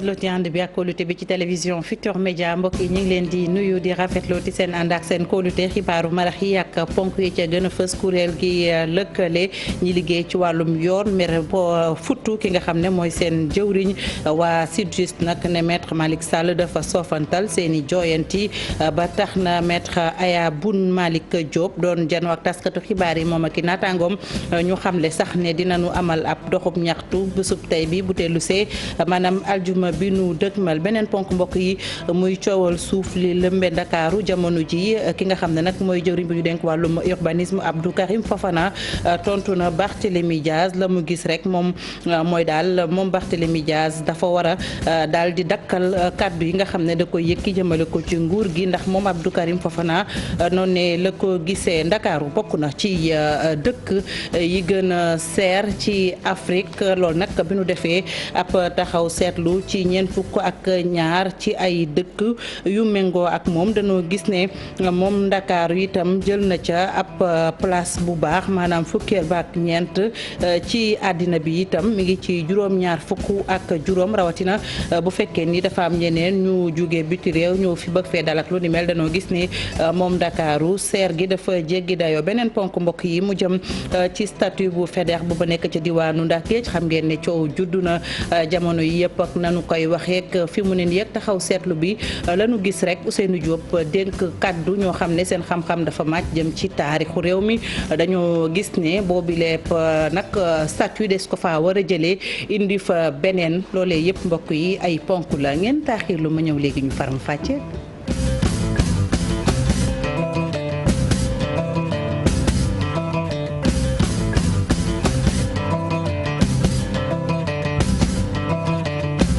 rafetlu ci ànd bi ak kóolute bi ci télévision Futurs Médias mbokk yi ñu ngi leen di nuyu di rafetlu ci seen ànd ak seen kóolute xibaaru marax yi ak ponk yi ca gën a fës kuréel gi lëkkale ñi liggéey ci wàllum yoon mere bo futtu ki nga xam ne mooy seen jëwriñ waa SYTJUST nag ne maître Malick Sall dafa soofantal seen i jooyanti ba tax na maître Aya Boun Malick Diop doon janoo ak taskatu xibaar yi moom ak i naataangoom ñu xamle sax ne dinañu amal ab doxub ñaxtu bésub tey bi bu teelu see maanaam aljuma bi nu dëgmal beneen ponk mbokk yi muy coowal suuf li lëmbe Ndakaaru jamono ji ki nga xam ne nag mooy jëwriñ bu ñu denk wàllum urbanisme Abdou Karim Fofana tontu na Barthélémy Diaz la mu gis rek moom mooy daal moom Barthélémy Diaz dafa war a daal di dakkal kàddu yi nga xam ne da koy yëkki jëmale ko ci nguur gi ndax moom Abdou Karim Fofana noonu ne la ko gisee Ndakaaru bokk na ci dëkk yi gën a seer ci Afrique loolu nag bi nu defee ab taxaw seetlu ci ñeent fukk ak ñaar ci ay dëkk yu méngoo ak moom dañoo gis ne moom Ndakaaru itam jël na ca ab place bu baax maanaam fukkeel ba ak ñeent ci àddina bi itam mi ngi ci juróom-ñaar fukk ak juróom rawatina bu fekkee ni dafa am ñeneen ñu jóge biti réew ñëw fi bëgg fee dal ak lu ni mel dañoo gis ne moom Ndakaaru seer gi dafa jéggi dayoo beneen ponk mbokk yi mu jëm ci statut bu fédère bu ba nekk ca diwaanu Ndakaaru xam ngeen ne coow juddu na jamono yi yëpp ak nanu koy waxeek fi mu ne nii taxaw seetlu bi lañu gis rek Ousseynou Diop dénk kaddu ñoo xam ne seen xam-xam dafa màcc jëm ci taarixu réew mi dañoo gis ne boobi lépp nag statut des ko fa war a jëlee indi fa beneen loolee yëpp mbokk yi ay ponk la ngeen taaxirlu ma ñëw léegi ñu faram fàcce.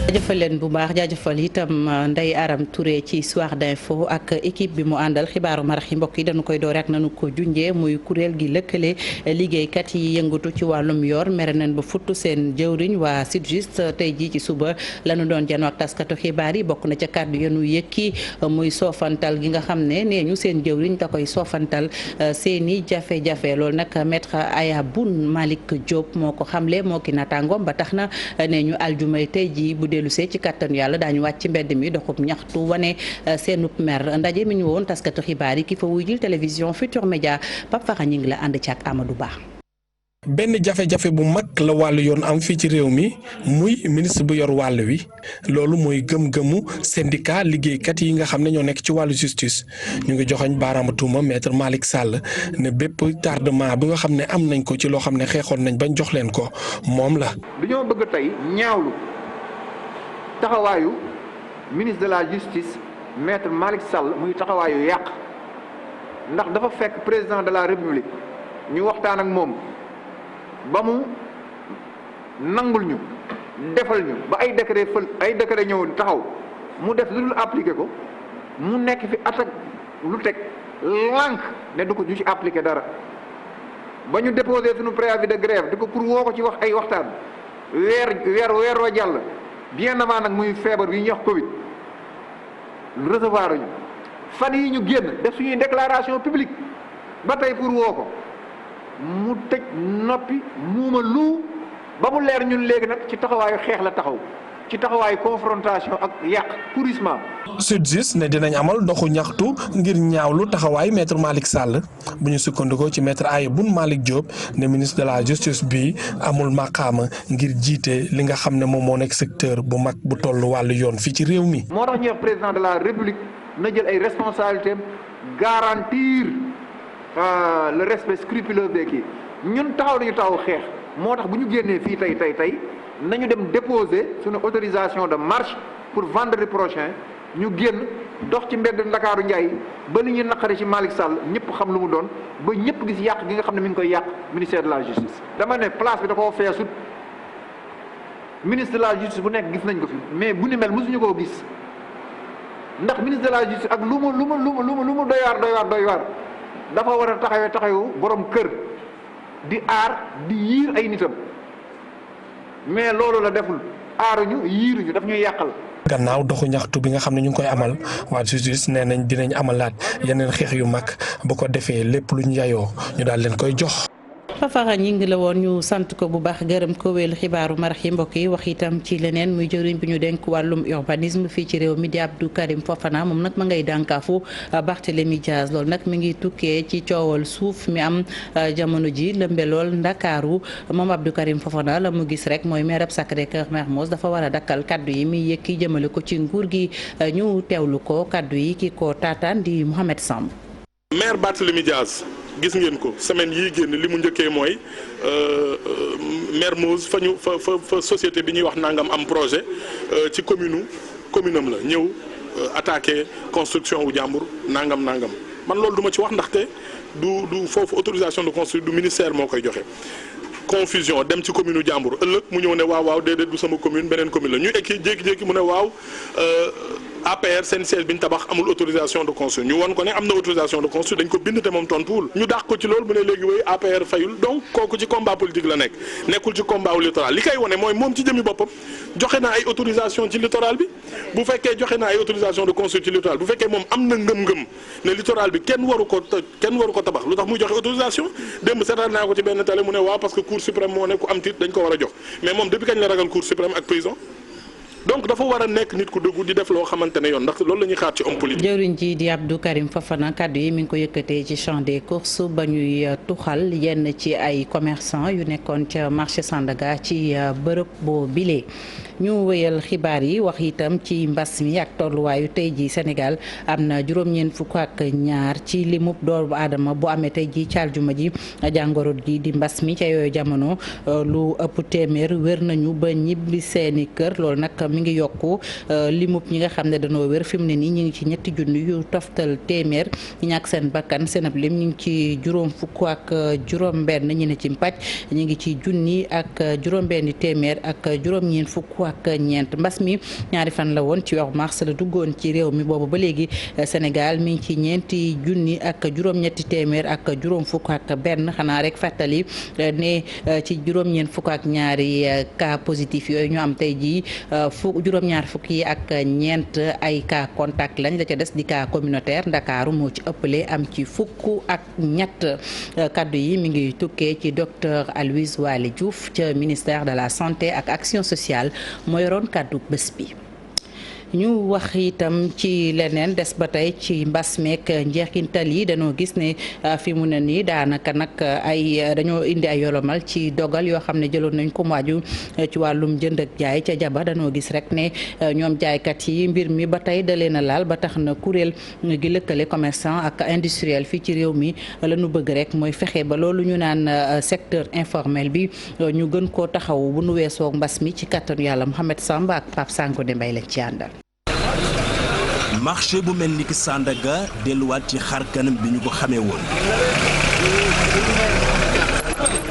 jaajëfal leen bu baax jaajëfal itam Ndeye Aram Touré ci Soir d'info ak équipe bi mu àndal xibaaru marax yi mbokk yi dañu koy door rek nanu ko junjee muy kuréel gi lëkkale liggéeykat yi yëngatu ci wàllum yor mere nañ ba futt seen jëwriñ waa SYTJUST tey jii ci suba lañu doon janoo ak taskatu xibaar yi bokk na ca kàddu yenu yëkki muy soofantal gi nga xam ne nee ñu seen jëwriñ da koy soofantal seeni jafe-jafe loolu nag maître Aya Boun Malick Diop moo ko xamle moo ki naataangoom ba tax na nee ñu aljumay tey jii bu lu see ci kàttanu yàlla daañu wàcc ci mbedd mi doxub ñaxtu wane seenub mer ndaje mi ñu woon taskatu xibaar yi ki fa wuy jil télévision Futurs Médias Pape Faxa ñi ngi la ànd ci ak Amadou Ba. benn jafe-jafe bu mag la wàllu yoon am fii ci réew mi muy ministre bu yor wàll wi loolu mooy gëm-gëmu syndicat liggéeykat yi nga xam ne ñoo nekk ci wàllu justice ñu ngi joxoñ baaraama tuuma maître Malick Sall ne bépp tardement bi nga xam ne am nañ ko ci loo xam ne xeexoon nañ bañ jox leen ko moom la. dañoo bëgg tey ñaawlu taxawaayu ministre de la justice maître Malick Sall muy taxawaayu yàq ndax dafa fekk président de la république ñu waxtaan ak moom ba mu nangul ñu defal ñu ba ay décret ñëw taxaw mu def lu dul appliqué ko mu nekk fi attaque lu teg lànk ne du ko ñu ci appliqué dara ba ñu déposé suñu préavis de grève di ko pour woo ko ci wax ay waxtaan weer wa jàll bien avant nag muy feebar bi ñuy wax Covid recevoir ñu fan yi ñu génn def suñuy déclaration publique ba tey pour woo ko mu tëj noppi muuma lu ba mu leer ñun léegi nag ci taxawaayu xeex la taxaw ci taxawaayu confrontation ak yàq pourrissement. SYTJUST ne dinañ amal doxu ñaxtu ngir ñaawlu taxawaayu maître Malick Sall bu ñu sukkandikoo ci maître Aya Boun Malick Diop ne ministre de la justice bi amul maqaama ngir jiite li nga xam ne moom moo nekk secteur bu mag bu toll wàllu yoon fii ci réew mi. moo tax ñu wax président de la république na jël ay responsabilités garantir le respect scrupuleux des kii ñun taxaw nañu taxaw xeex moo tax bu ñu génnee fii tey nañu dem déposer suñu autorisation de marche pour vendredi prochain ñu génn dox ci mbedd Ndakaaru Njaay ba li ñu naqari ci Malick Sall ñëpp xam lu mu doon ba ñëpp gis yàq gi nga xam ne mi ngi koy yàq ministère de la justice. dama ne place bi da koo feesut ministre de la justice bu nekk gis nañ ko fi mais bu ni mel mosuñu koo gis ndax ministre de la justice ak lu mu doy waar dafa war a taxawu borom kër di aar di yiir ay nitam. mais loolu la deful aaruñu yiiruñu daf ñuy yàqal. gannaaw doxu ñaxtu bi nga xam ne ñu ngi koy amal waa SYTJUST nee nañ dinañ amalaat yeneen xeex yu mag bu ko defee lépp lu ñu yayoo ñu daal leen koy jox. Fafara ñi ngi la woon ñu sant ko bu baax gërëm ko wéelu xibaaru marax yi mbokk yi wax itam ci leneen muy jëriñ bi ñu denk wàllum urbanisme fii ci réew mi di Abdou Karim Fofana moom nag ma ngay dànkaafu Barthélémy Diaz loolu nag mi ngi tukkee ci coowal suuf mi am jamono ji lëmbe lool Ndakaaru moom Abdou Karim Fofana la mu gis rek mooy maire ab Sacré-Cœur Mermoz dafa war a dakkal kaddu yi muy yëkki jëmale ko ci nguur gi ñu teewlu ko kaddu yi ki ko taataan di Mohamed Samb. maire Barthélémy Diaz gis ngeen ko semaine yii génn li mu njëkkee mooy Mermoz fa société bi ñuy wax nangam am projet ci commune am la ñëw attaqué construction wu jàmbur nangam man loolu duma ci wax ndaxte du foofu autorisation de construire du ministère moo koy joxe. confusion dem ci commune u jàmbur ëllëg mu ñëw ne waaw déedéet du sama commune beneen commune la ñu jékki-jékki mu ne waaw APR seen siège bi ñu tabax amul autorisation de construire ñu won ko ne am na autorisation de construire dañ ko bind te moom tontuwul ñu dàq ko ci loolu mu ne léegi wéy APR fayul donc kooku ci combat politique la nekkul ci combat wu littoral li koy wone mooy moom ci jëmi boppam joxe na ay autorisation ci littoral bi bu fekkee joxe na ay autorisation de construire ci littoral bu fekkee moom am na ngëm-ngëm ne littoral bi kenn waru ko tabax lu tax muy joxe autorisation démb seetaan naa ko ci benn télé mu ne waaw parce que Cour suprême moo ne ku am titre dañ ko war a jox mais moom depuis kañ la ragal Cour suprême ak prison donc dafa war a nekk nit ku dëggu di def loo xamante ne yoon ndax loolu la ñuy xaar ci homme politique. jëwriñ ji di Abdou Karim Fofana kaddu yi mi ngi ko yëkkatee ci champ des courses ba ñuy tuxal yenn ci ay commerçant yu nekkoon ca marché Sandaga ci bërëb boo bile. ñu wéyal xibaar yi wax itam ci mbas mi ak tolluwaayu tey ji Sénégal am na juróom-ñeent fukk ak ñaar ci limub doomu aadama bu amee tey ji ci aljuma ji jàngoro ji di mbas mi ca yooyu jamono lu ëpp téeméer wér nañu ba ñibbi seeni kër loolu nag mi ngi yokku limub ñi nga xam ne dañoo wér fi mu ne nii ñu ngi ci ñetti junni yu toftal téeméer ñi ñàkk seen bakkan seen ab lim ñu ngi ci juróom fukk ak juróom-benn ñi ne ci mpàcc ñu ngi ci junni ak juróom-benn téeméer ak juróom-ñeent fukk ak ñeent. mbas mi ñaari fan la woon ci weeru mars la duggoon ci réew mi boobu ba léegi Sénégal mi ngi ci ñeenti junni ak juróom-ñetti téeméer ak juróom fukk ak benn xanaa rek fàttali ne ci juróom-ñeent fukk ak ñaari cas positif yooyu ñu am tey jii juróom-ñaar fukk yi ak ñeent ay cas contact lañ la ca des di cas communautaire Ndakaaru moo ci ëppale am ci fukk ak ñett kaddu yi mi ngi tukkee ci docteur Aloyse Waly Diouf ca ministère de la santé ak action sociale moo yoroon kaddu bés bi. ñu wax itam ci leneen des ba tey ci mbas meek njeexintal yi dañoo gis ne fi mu ne nii daanaka nag dañoo indi ay yolomal ci dogal yoo xam ne jëloon nañ ko mu aju ci wàllum jënd ak jaay ca jaba dañoo gis rek ne ñoom jaaykat yi mbir mi ba tey da leen a laal ba tax na kuréel gi lëkkale commerçant ak industriel fii ci réew mi la ñu bëgg rek mooy fexe ba loolu ñu naan secteur informel bi ñu gën koo taxaw bu nu weesoo mbas mi ci kattanu yàlla Mouhamed Samba ak Pape Sango de Mbaye lañ ci àndal. marché bu mel ni ki Sandaga delluwaat ci xar kanam bi ñu ko xamee woon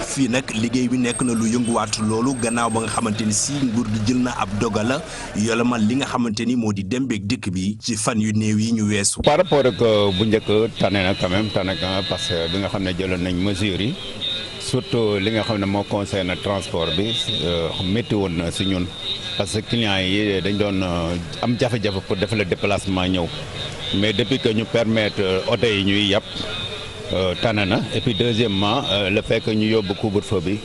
fii nag liggéey bi nekk na lu yënguwaat loolu gannaaw ba nga xamante ni si nguur gi jël na ab dogala yolomal li nga xamante ni moo di dem beeg dikk bi ci fan yu néew yi ñu weesu. par rapport ak bu njëkk tane na quand même parce que bi nga xam ne jëloon nañ mesures yi surtout li nga xam ne moo concerne transport bi métti woon na si ñun. parce que clients yi dañ doon am jafe-jafe pour def le déplacement ñëw mais depuis que ñu permettre oto yi ñuy yàpp tane na et puis deuxièmement le fait que ñu yóbbu couvre-feu bi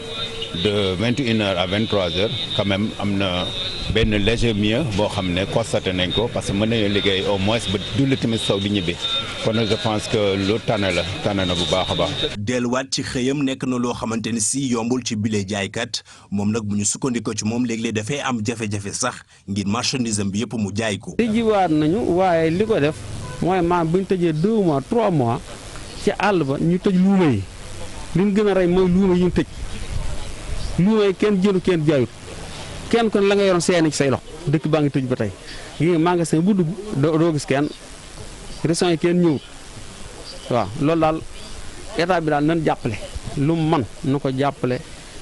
de 21h à 23h quand même am na benn léger mieux boo xam ne constaté nañ ko parce que mën nañu liggéey au moins ba julli tamit sow di ñibbi kon je pense que lu tane na bu baax a baax. delluwaat ci xëyam nekk na loo xamante ni si yombul ci bile jaaykat moom nag bu ñu sukkandikoo ci moom léeg-léeg dafay am jafe-jafe sax ngir marchandise bi yëpp mu jaay ko. jiwaat nañu waaye li ko def mooy maam bu ñu tëjee 2 mois 3 mois ci àll ba ñu tëj luuma yi li ñu gën a rey mooy luuma yi ñu tëj luuma yi kenn jëlu kenn jaayut kenn kon la nga yoroon seeni ci say loxo dëkk baa ngi tëj ba tey ngi magasin bu dugg doo gis kenn régions yi kenn ñëwut waaw loolu daal état bi daal nañ jàppale lu mu man nu ko jàppale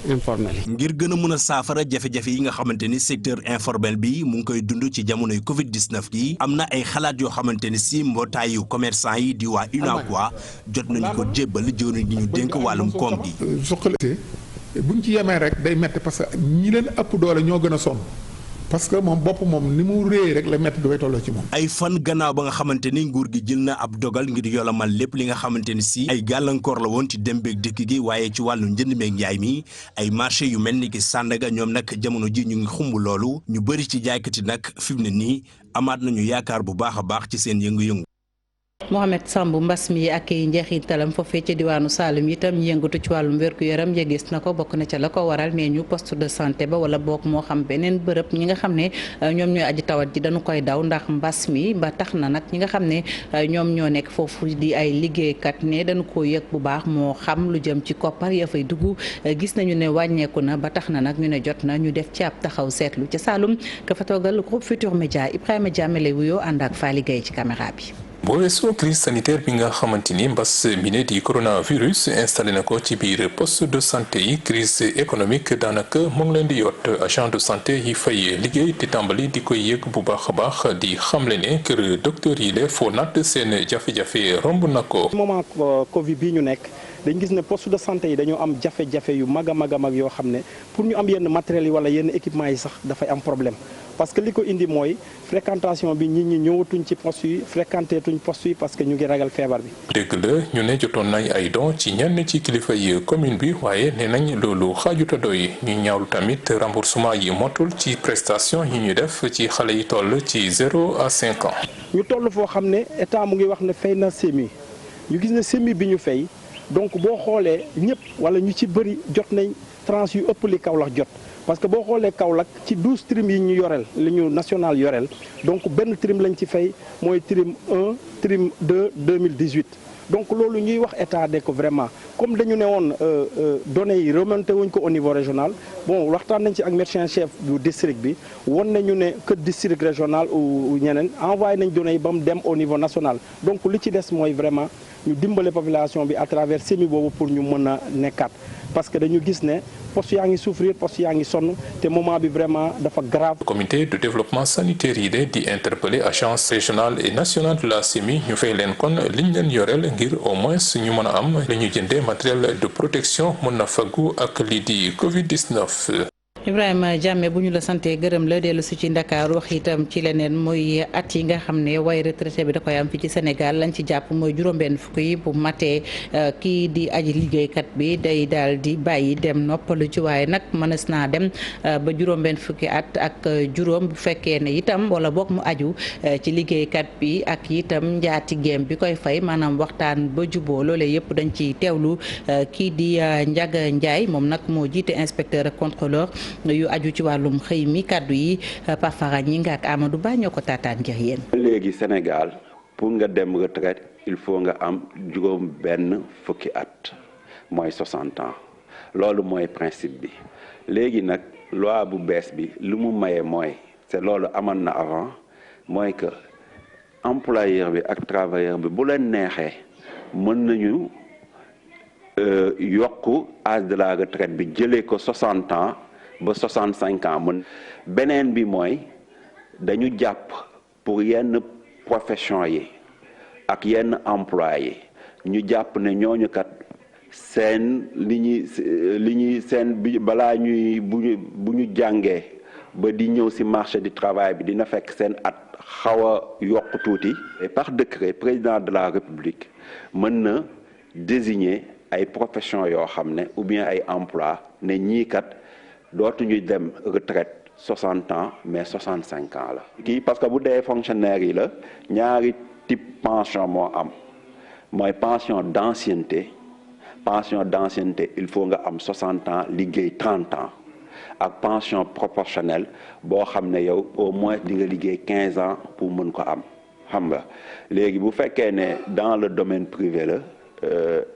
informel yi. ngir gën a mën a saafara jafe-jafe yi nga xamante ni secteur informel bi mu ngi koy dund ci jamonoy Covid 19 gi am na ay xalaat yoo xamante ni si mbootaayu commerçant yi di waa UNACOIS jot nañu ko jébbal jëwriñ gi ñu dénk wàllum koom gi. buñ ci yemee rek day metti parce que ñi leen ëpp doole ñoo gën a sonn parce que moom bopp moom ni mu réy rek la métti dafay tolloo ci moom. ay fan gannaaw ba nga xamante ni nguur gi jël na ab dogal ngir yolamal lépp li nga xamante ni si ay gàllankoor la woon ci dem beeg dëkk gi waaye ci wàllu njënd meeg njaay mi ay marché yu mel ni ki Sandaga ñoom nag jamono ji ñu ngi xumb loolu ñu bëri ci jaaykat yi nag fi mu ne nii amaat nañu yaakaar bu baax a baax ci seen yëngu-yëngu. Mohamed Samb mbas mi ak i njeexitalam foofee ca diwaanu Saloum itam yëngatu ci wàllum wér-gu-yaram ya gis na ko bokk na ca la ko waral nee ñu poste de santé ba wala boog moo xam beneen bërëb ñi nga xam ne ñoom ñooy aji tawat ji dañu koy daw ndax mbas mi ba tax na nag ñi nga xam ne ñoom ñoo nekk foofu di ay liggéeykat ne dañu ko yëg bu baax moo xam lu jëm ci koppar ya fay dugg gis nañu ne wàññeeku na ba tax na nag ñu ne jot na ñu def ci ab taxaw seetlu ca Saloum ka fa toogal groupe Futur Média Ibrahima Diame lay wuyoo ànd ak Fally Gueye ci caméra bi. boo weesoo crise sanitaire bi nga xamante ni mbas mi ne di coronavirus installé na ko ci biir poste de santé yi crise économique daanaka mu ngi leen di yot agent de santé yi fay liggéey di tàmbali di koy yëg bu baax a baax di xamle ne kër docteur yi le foo natt seen jafe-jafe romb na ko. moment Covid bii ñu nekk dañ gis ne poste de santé yi dañoo am jafe-jafe yu mag a mag a mag yoo xam ne pour ñu am yenn matériels yi wala yenn équipement yi sax dafay am problème. parce que li ko indi mooy fréquentation bi nit ñi ñëwatuñ ci poste yi fréquenté tuñ poste yi parce que ñu ngi ragal feebar bi. dëgg la ñu ne jotoon nañ ay don ci ñenn ci kilifa yi commune bi waaye nee nañ loolu xaajuta doy ñu ñaawlu tamit remboursement yi motul ci prestation yi ñu def ci xale yi toll ci 0 à 5 ans. ñu toll foo xam ne état mu ngi wax ne fay na SEMI ñu gis ne SEMI bi ñu fay donc boo xoolee ñëpp wala ñu ci bëri jot nañ tranche yu ëpp li Kaolack jot. parce que boo xoolee Kaolack ci 12 trim yi ñu yoreel li ñu national yoreel donc benn trim lañ ci fay mooy trim 1 trim 2 2018 donc loolu ñuy wax état de ko vraiment comme dañu ne woon données yi remonté wuñ ko au niveau régional bon waxtaan nañ ci ak médecin chef du district bi won nañu ne que district régional ou ñeneen envoyé nañ données yi ba mu dem au niveau national donc li ci des mooy vraiment ñu dimbale population bi à travers SEMI boobu pour ñu mën a nekkaat parce que dañu gis ne poste yaa ngi souffrir poste yaa ngi sonn te moment bi vraiment dafa grave. comité de développement sanitaire yi de di interpeller agence régionale et nationale de la SEMI ñu fay leen kon liñ leen yoreel ngir au moins ñu mën a am li ñu jëndee matériel de protection mën na faggu ak lii di Covid-19. Ibrahima Diame bu ñu la santee gërëm la dellu si ci Ndakaar wax itam ci leneen muy at yi nga xam ne way retraité bi da koy am fi ci Sénégal lañ ci jàpp mooy juróom-benn fukk yi bu matee kii di aji liggéeykat bi day daal di bàyyi dem noppalu ci waaye nag mënees naa dem ba juróom-benn fukki at ak juróom bu fekkee ne itam wala boog mu aju ci liggéeykat bi ak itam njaatigeem bi koy fay maanaam waxtaan ba juboo loolee yëpp dañ ci teewlu kii di Ndiaga Ndiaye moom nag moo jiite inspecteur ak contrôleur yu aju ci wàllum xëy mi kàddu yi Pafara ñi nga ak Amadou Ba ñoo ko taataan ngir yéen. léegi Sénégal pour nga dem retraite il faut nga am juróom benn fukki at mooy 60 ans loolu mooy principe bi léegi nag loi bu bees bi lu mu maye mooy c'est loolu amoon na avant mooy que employeur bi ak travailleur bi bu leen neexee mën nañu yokku âge de la retraite bi jëlee ko 60 ans ba 65 ans mën beneen bi mooy dañu jàpp pour yenn profession yi ak yenn emploi yi ñu jàpp ne ñooñu kat seen li ñuy seen bi balaa ñuy bu ñu jàngee ba di ñëw ci marché du travail bi dina fekk seen at xaw a yokk tuuti. et par décret président de la République mën na désigner ay profession yoo xam ne ou bien ay emploi ne ñii kat dootuñu dem retraite 60 ans mais 65 ans la. kii parce que bu dee fonctionnaire yi la ñaari type pension moo am mooy pension d'ancienneté il faut nga am 60 ans liggéey 30 ans ak pension proportionnelle boo xam ne yow au moins di nga liggéey 15 ans pour mën ko am xam nga léegi bu fekkee ne dans le domaine privé la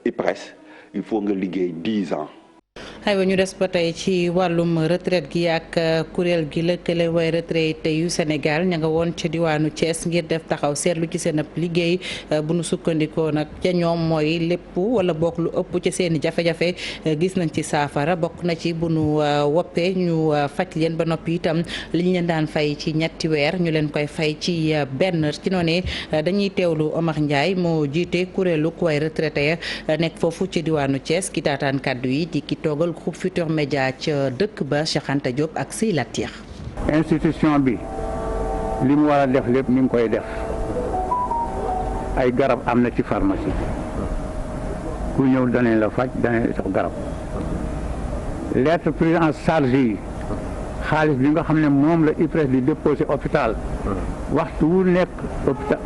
IPRES il faut nga liggéey 10 ans. aywa ñu des ba tey ci wàllum retraite gi ak kuréel gi lëkkale way retraité yu Sénégal ña nga woon ca diwaanu Thiès ngir def taxaw seetlu ci seen ab liggéey bu nu sukkandikoo nag ca ñoom mooy lépp wala bokk lu ëpp ci seen i jafe-jafe gis nañ ci saafara bokk na ci bu nu woppee ñu faj leen ba noppi itam li ñu leen daan fay ci ñetti weer ñu leen koy fay ci benn ci noonee dañuy teewlu Omar Ndiaye moo jiite kuréelu way retraité ya nekk foofu ci diwaanu Thiès ki taataan kàddu yi di ki toogal groupe Futur Média ca dëkk ba Cheikh Anta Diop ak Siy Latir. institution bi li mu war a def lépp mi ngi koy def ay garab am na ci pharmacie ku ñëw danañ la faj danañ la jox garab lettre prise en charge yi xaalis bi nga xam ne moom la IPRES di déposé hôpital waxtu wu nekk hôpital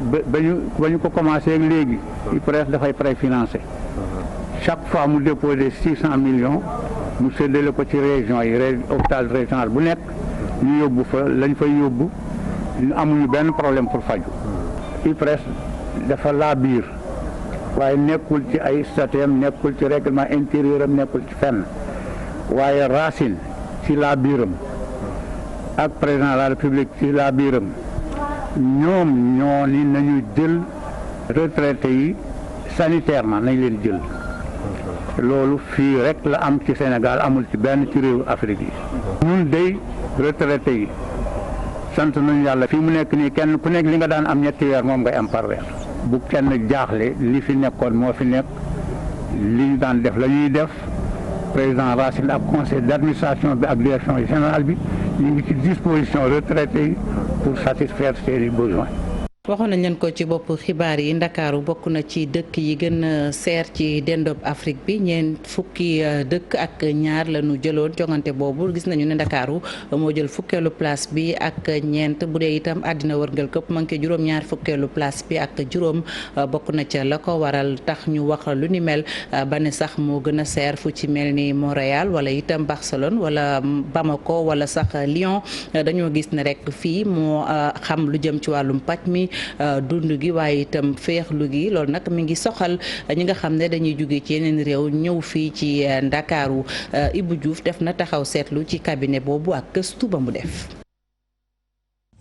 ba ñu ko commencé ak léegi IPRES dafay préfinancé chaque fois mu déposé 600 millions mu séddale ko ci région yi hôpital régional bu nekk ñu yóbbu fa lañ fay yóbbu amuñu benn problème pour faju IPRES dafa laa biir waaye nekkul ci ay statut am nekkul ci règlement intérieur am nekkul ci fenn waaye Racine ci laa biiram ak président de la république ci laa biiram ñoom ñoo ni nañu jël retraité yi sanitairement nañ leen jël loolu fii rek la am ci Sénégal amul ci benn ci réewu Afrique yi ñun day retraité yi sant nañu yàlla fii mu nekk nii kenn ku nekk li nga daan am ñetti weer moom ngay am par weer bu kenn jaaxle li fi nekkoon moo fi nekk li ñu daan def la ñuy def président Racine ak conseil d'administration bi ak direction générale bi ñu ngi ci disposition retraités yi pour satisfaire seeni besoins. waxoon nañ leen ko ci bopp xibaar yi Ndakaaru bokk na ci dëkk yi gën a seer ci dendob Afrique bi ñeent fukki dëkk ak ñaar la ñu jëloon jongante boobu gis nañu ne Ndakaaru moo jël fukkeelu place bi ak ñeent bu dee itam àddina wërngal këpp manqué juróom-ñaar fukkeelu place bi ak juróom bokk na ca la ko waral tax ñu wax lu ni mel ba ne sax moo gën a seer fu ci mel ni Montréal wala itam Barcelone wala Bamako wala sax Lyon dañoo gis ne rek fii moo xam lu jëm ci wàllum pàcc mi dund gi waaye itam féexlu gi loolu nag mi ngi soxal ñi nga xam ne dañuy jóge ci yeneen réew ñëw fii ci Ndakaaru Ibou Diouf def na taxaw seetlu ci cabinet boobu ak gëstu ba mu def.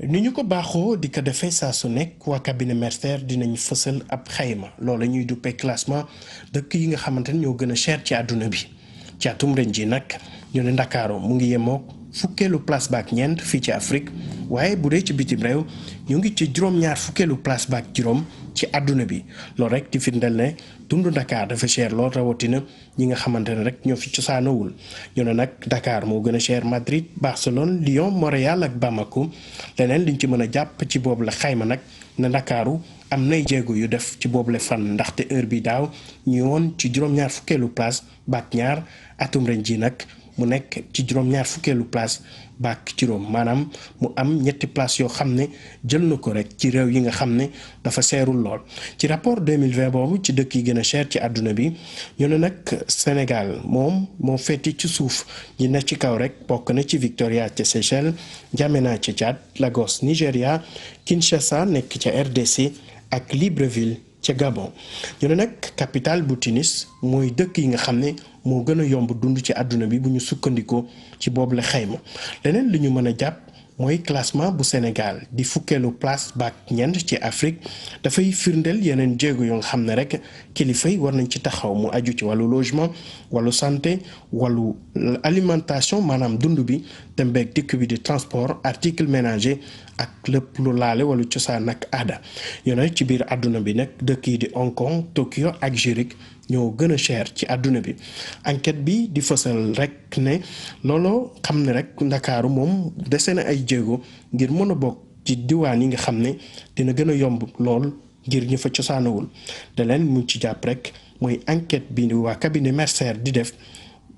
ni ñu ko baaxoo di ko defee saa su nekk waa cabinet Mercer dinañ fësal ab xayma loolu la ñuy duppee classement dëkk yi nga xamante ne ñoo gën a cher ci àdduna bi ci atum ren ji nag ñu ne Ndakaaru mu ngi yemook fukkeelu place baak ñeent fii ci Afrique waaye bu dee ci bitim réew ñu ngi ci juróom-ñaar fukkeelu place baak juróom ci àdduna bi loolu rek di firndeel ne dundu Dakar dafa cher lool rawatina ñi nga xamante ne rek ñoo fi cosaanawul ñu ne nag Dakar moo gën a cher Madrid Barcelone Lyon Montréal ak Bamako leneen liñ ci mën a jàpp ci boobu la xayma nag na Ndakaaru am nay jéego yu def ci boobu la fan ndaxte heure bi daaw ñu woon ci juróom-ñaar fukkeelu place baak ñaar atum ren ji nag mu nekk ci juróom-ñaar fukkeelu place baak juróom maanaam mu am ñetti place yoo xam ne jël na ko rek ci réew yi nga xam ne dafa seerul lool ci rapport 2020 boobu ci dëkk yi gën a cher ci àdduna bi ñu ne nag Sénégal moom moo feeti ci suuf ñi ne ci kaw rek bokk na ci Victoria ca Seychelles N'Djamena ca Tchad Lagos Nigeria Kinshasa nekk ca RDC ak Libreville ca Gabon ñu ne nag capitale bu Tunis mooy dëkk yi nga xam ne moo gën a yomb dund ci àdduna bi bu ñu sukkandikoo ci boobu la xayma leneen li ñu mën a jàpp mooy classement bu Sénégal di fukkeelu place baak ñeent ci Afrique dafay firndeel yeneen jéego yoo nga xam ne rek kilifa yi war nañ ci taxaw mu aju ci wàllu logement wàllu santé wàllu alimentation maanaam dund bi dem beeg dikk bi di transport article ménager ak lépp lu laale wala cosaan ak aada yone ci biir àdduna bi nag dëkk yi di Hong Kong Tokyo ak Zurich ñoo gën a cher ci àdduna bi enquête bi di fësal rek ne looloo xam ne rek Ndakaaru moom dese na ay jéego ngir mën a bokk ci diwaan yi nga xam ne dina gën a yomb lool ngir ñu fa cosaanawul da leen mu ci jàpp rek mooy enquête bi waa cabinet Mercer di def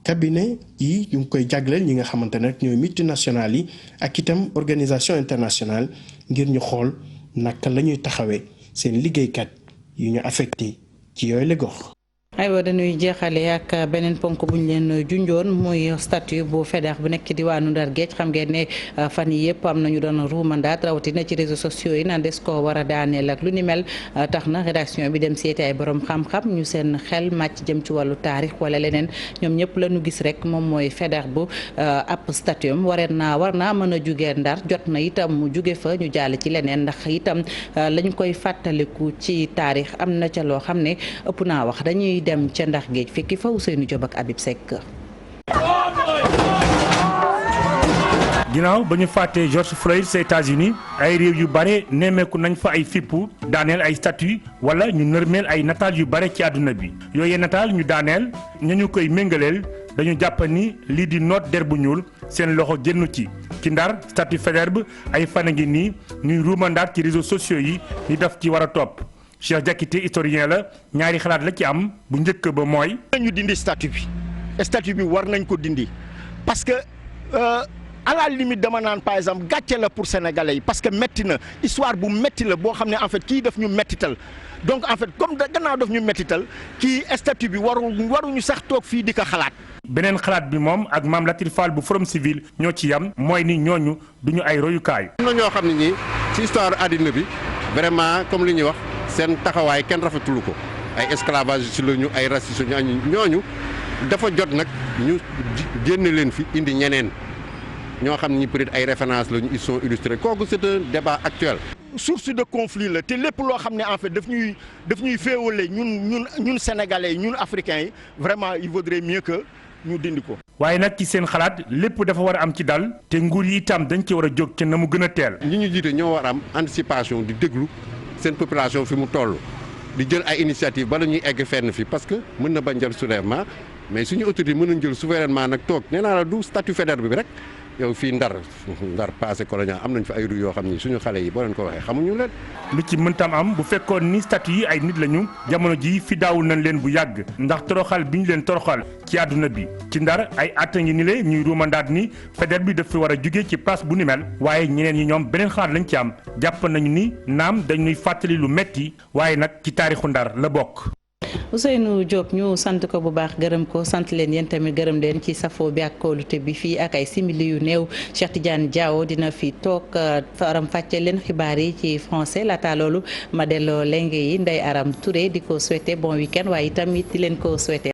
cabinet yi ñu ngi koy jagleel ñi nga xamante ne rek ñooy multinationales yi ak itam organisation internationale ngir ñu xool naka la ñuy taxawee seen liggéeykat yu ñu affecté ci yooyu la gox. aywa dañuy jeexale ak beneen ponk bu ñu leen junjoon muy statut bu FEDER bu nekk ci diwaanu Ndar Géej xam ngeen ne fan yi yëpp am nañu doon ruumandaat rawatina ci réseaux sociaux yi naan des ko war a daaneel ak lu ni mel tax na rédaction bi dem seeti ay borom xam-xam ñu seen xel màcc jëm ci wàllu taarix wala leneen ñoom ñëpp la ñu gis rek moom mooy FEDER bu ab statut am war naa mën a jugee Ndar jot na itam mu juge fa ñu jàll ci leneen ndax itam lañ koy fàttaliku ci taarix am na ca loo xam ne ëpp naa wax dañuy dem ca ndax géej fekki fa Ousseynou Diop ak Habib Seck. ginnaaw ba ñu fàttee George Floyd aux États-Unis ay réew yu bare nemmeeku nañ fa ay fippu daaneel ay statue wala ñu nërmeel ay nataal yu bare ci àdduna bi yooyee nataal ñu daaneel ña ñu koy méngaleel dañu jàpp ni lii di noot der bu ñuul seen loxo génnu ci ci Ndar statut Faidherbe ay fan a ngi nii ñuy ruumandaat ci réseaux sociaux yi ni daf ci war a topp Cheikh Diakité historien la ñaari xalaat la ci am bu njëkk ba mooy. nañu dindi statut bi war nañ ko dindi parce que à la limite dama naan par exemple gàcce la pour sénégalais yi parce que métti na histoire bu métti la boo xam ne en fait kii daf ñu méttital donc en fait comme gannaaw daf ñu méttital kii statut bi waruñu sax toog fii di ko xalaat. beneen xalaat bi moom ak Mame Latir Fall bu Forum Civil ñoo ci yam mooy ni ñooñu duñu ay royukaay. am na ñoo xam ne nii ci histoire àddina bi vraiment comme li ñuy wax seen taxawaay kenn rafetulu ko ay esclavagiste la ñu ay raciste ñu ñooñu dafa jot nag ñu génne leen fi indi ñeneen ñoo xam ni peut-être ay références lañu ils sont illustrés kooku c'est un débat actuel. source de conflit la te lépp loo xam ne en fait daf ñuy féewale ñun sénégalais ñun africains yi vraiment il vaudrait mieux que ñu dindi ko. waaye nag ci seen xalaat lépp dafa war a am ci dal te nguur yi itam dañ ci war a jóg ca na mu gën a teel. ñi ñu jiite ñoo war a am anticipation di déglu seen population fi mu toll di jël ay initiative bala ñuy egg fenn fi parce que mën na bañ jël soulèvement mais suñu autorité mën nañ jël souverainement nag toog nee naa la du statut Faidherbe bi rek. yow fii Ndar passé colonial am nañ fa ay rue yoo xam ni suñu xale yi boo leen ko waxee xamuñu leen. lu ci mëntam am bu fekkoon ni statut yi ay nit lañu jamono ji fi daawul nañ leen bu yàgg ndax toroxal bi ñu leen toroxal ci àdduna bi ci Ndar ay at ngi ni le ñuy ruumandaat ni Faidherbe bi daf fi war a jóge ci place bu ni mel waaye ñeneen ñi ñoom beneen xalaat lañ ci am jàpp nañu ni naam dañuy fàttali lu metti waaye nag ci taarixu Ndar la bokk. Ousseynou Diop ñu sant ko bu baax gërëm ko sant leen yéen tamit gërëm leen ci safo bi ak kóolute bi fii ak ay simili yu néew Cheikh Tidiane Diawo dina fi toog faram fàcce leen xibaar yi ci français laata loolu ma delloo lenge yi Ndeye Aram Touré di ko souhaiter bon week-end waaye itam it di leen ko souhaiter